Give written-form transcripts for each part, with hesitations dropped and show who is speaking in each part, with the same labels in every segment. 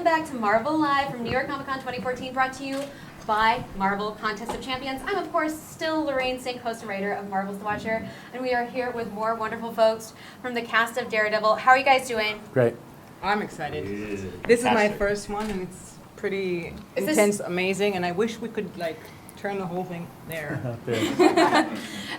Speaker 1: welcome back to Marvel Live from New York Comic Con 2014, brought to you by Marvel Contest of Champions. I'm, of course, still Lorraine Sink, host and writer of Marvel's The Watcher, and we are here with more wonderful folks from the cast of Daredevil. How are you guys doing?
Speaker 2: Great.
Speaker 3: I'm excited. This is my first one, and it's pretty intense, amazing, and I wish we could, like, turn the whole thing there.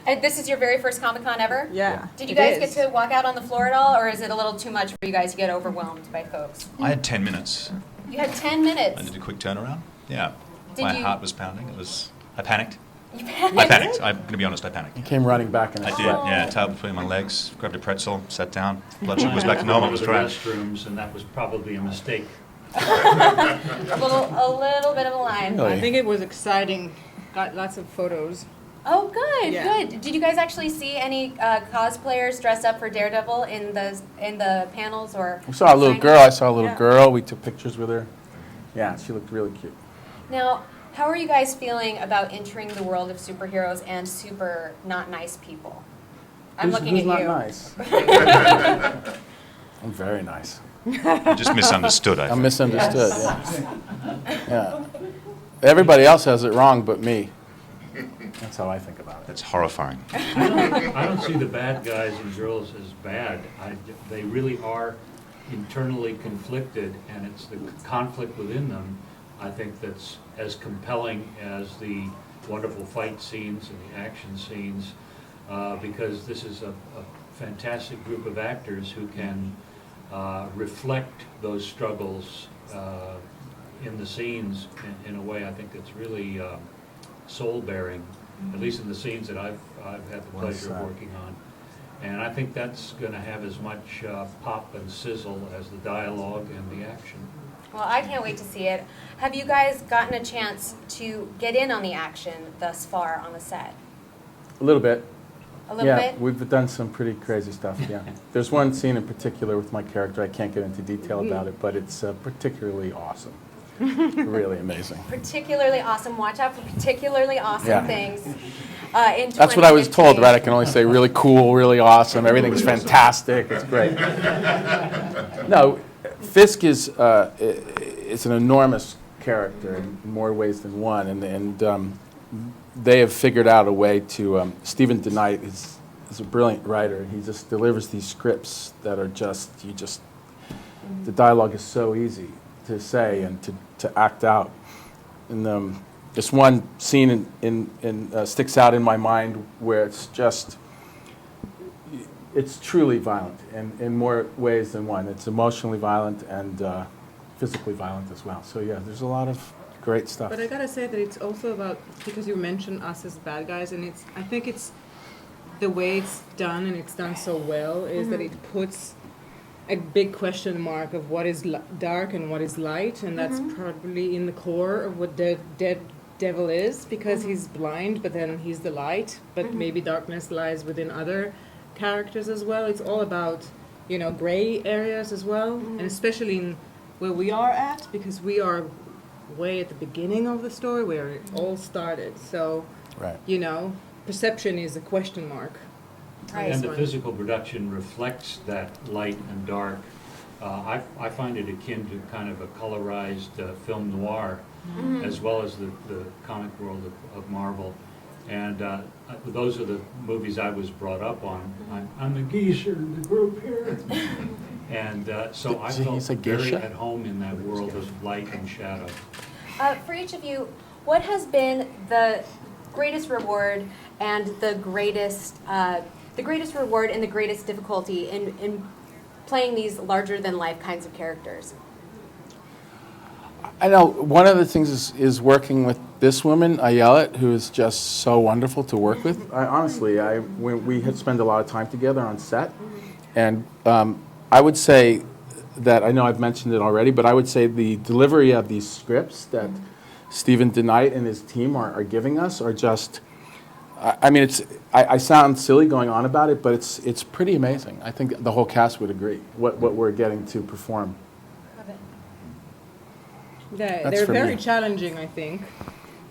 Speaker 1: And this is your very first Comic Con ever?
Speaker 3: Yeah.
Speaker 1: Did you guys get to walk out on the floor at all, or is it a little too much for you guys to get overwhelmed by folks?
Speaker 4: I had 10 minutes.
Speaker 1: You had 10 minutes.
Speaker 4: I did a quick turnaround. Yeah.
Speaker 1: Did
Speaker 4: My
Speaker 1: you-
Speaker 4: heart was pounding. I panicked.
Speaker 1: You panicked?
Speaker 4: I panicked. I'm going to be honest, I panicked.
Speaker 2: He came running back in a
Speaker 4: I did,
Speaker 2: sweat.
Speaker 4: yeah. Tail between my legs, grabbed a pretzel, sat down. Blood sugar was back to normal. It was
Speaker 5: The
Speaker 4: great.
Speaker 5: restrooms, and that was probably a mistake.
Speaker 1: A little bit of a line.
Speaker 2: Really?
Speaker 3: I think it was exciting. Got lots of photos.
Speaker 1: Oh, good,
Speaker 3: Yeah.
Speaker 1: good. Did you guys actually see any cosplayers dressed up for Daredevil in the panels or?
Speaker 2: We saw a little
Speaker 1: signings?
Speaker 2: girl. I saw a little
Speaker 3: Yeah.
Speaker 2: girl. We took pictures with her. Yeah, she looked really cute.
Speaker 1: Now, how are you guys feeling about entering the world of superheroes and super not nice people? I'm looking
Speaker 2: who's
Speaker 1: at you.
Speaker 2: not nice? I'm very nice.
Speaker 4: Just misunderstood, I
Speaker 2: I'm
Speaker 4: think.
Speaker 2: misunderstood. Yeah. Everybody else has it wrong but me. That's how I think about it.
Speaker 4: That's horrifying.
Speaker 5: I don't see the bad guys and girls as bad. They really are internally conflicted, and it's the conflict within them, I think, that's as compelling as the wonderful fight scenes and the action scenes, because this is a fantastic group of actors who can reflect those struggles in the scenes in a way I think that's really soul-bearing, at least in the scenes that I've had the pleasure of working on. And I think that's going to have as much pop and sizzle as the dialogue and the action.
Speaker 1: Well, I can't wait to see it. Have you guys gotten a chance to get in on the action thus far on the set?
Speaker 2: A little bit.
Speaker 1: A little
Speaker 2: Yeah,
Speaker 1: bit?
Speaker 2: we've done some pretty crazy stuff, yeah. There's one scene in particular with my character. I can't get into detail about it, but it's particularly awesome. Really amazing.
Speaker 1: Particularly awesome. Watch out for particularly awesome
Speaker 2: Yeah.
Speaker 1: things.
Speaker 2: That's what I was told, right? I can only say really cool, really awesome. Everything's fantastic. It's great. No, Fisk is an enormous character in more ways than one, and they have figured out a way to. Stephen DeKnight is a brilliant writer. He just delivers these scripts that are the dialogue is so easy to say and to act out. And this one scene sticks out in my mind where it's truly violent in more ways than one. It's emotionally violent and physically violent as well. So yeah, there's a lot of great stuff.
Speaker 3: But I gotta say that it's also about, because you mentioned us as bad guys, and I think it's the way it's done, and it's done so well, is that it puts a big question mark of what is dark and what is light, and that's probably in the core of what the Daredevil is, because he's blind, but then he's the light, but maybe darkness lies within other characters as well. It's all about, gray areas as well, and especially in where we are at, because we are way at the beginning of the story where it all started. So,
Speaker 2: Right.
Speaker 3: Perception is a question mark.
Speaker 1: Right.
Speaker 5: And the physical production reflects that light and dark. I find it akin to kind of a colorized film noir, as well as the comic world of Marvel. And those are the movies I was brought up on. I'm the geezer in the group here. And so I
Speaker 2: Did he
Speaker 5: felt
Speaker 2: say
Speaker 5: very
Speaker 2: geisha?
Speaker 5: at home in that world of light and shadow.
Speaker 1: For each of you, what has been the greatest reward and the greatest reward and the greatest difficulty in playing these larger-than-life kinds of characters?
Speaker 2: I know one of the things is working with this woman, Ayelet, who is just so wonderful to work with. We had spent a lot of time together on set, and I would say that, I know I've mentioned it already, but I would say the delivery of these scripts that Stephen DeKnight and his team are giving us are just, I sound silly going on about it, but it's pretty amazing. I think the whole cast would agree, what we're getting to perform.
Speaker 1: Love it.
Speaker 3: Yeah,
Speaker 2: That's
Speaker 3: they're
Speaker 2: for
Speaker 3: very
Speaker 2: me.
Speaker 3: challenging, I think.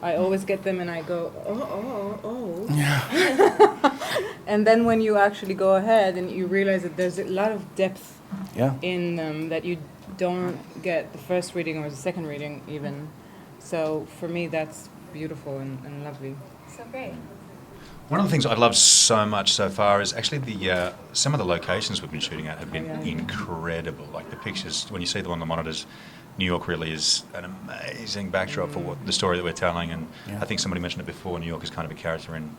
Speaker 3: I always get them and I go, oh.
Speaker 2: Yeah.
Speaker 3: And then when you actually go ahead and you realize that there's a lot of depth
Speaker 2: Yeah.
Speaker 3: in them that you don't get the first reading or the second reading even. So for me, that's beautiful and lovely.
Speaker 1: So great.
Speaker 4: One of the things I love so much so far is actually the some of the locations we've been shooting at have been incredible. Like the pictures, when you see them on the monitors, New York really is an amazing backdrop for what the story that we're telling. And I think somebody mentioned it before, New York is kind of a character in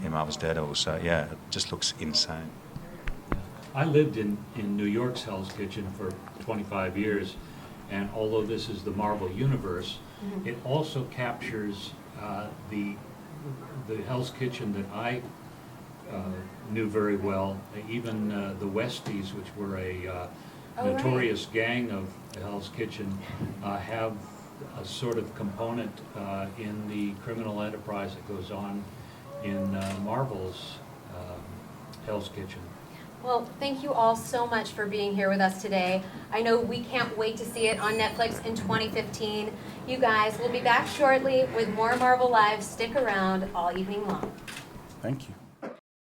Speaker 4: Marvel's Daredevil. So yeah, it just looks insane.
Speaker 5: I lived in New York's Hell's Kitchen for 25 years, and although this is the Marvel Universe, it also captures the Hell's Kitchen that I knew very well. Even the Westies, which were a notorious gang of the Hell's Kitchen, have a sort of component in the criminal enterprise that goes on in Marvel's Hell's Kitchen.
Speaker 1: Well, thank you all so much for being here with us today. I know we can't wait to see it on Netflix in 2015. You guys, we'll be back shortly with more Marvel Live. Stick around all evening long.
Speaker 2: Thank you.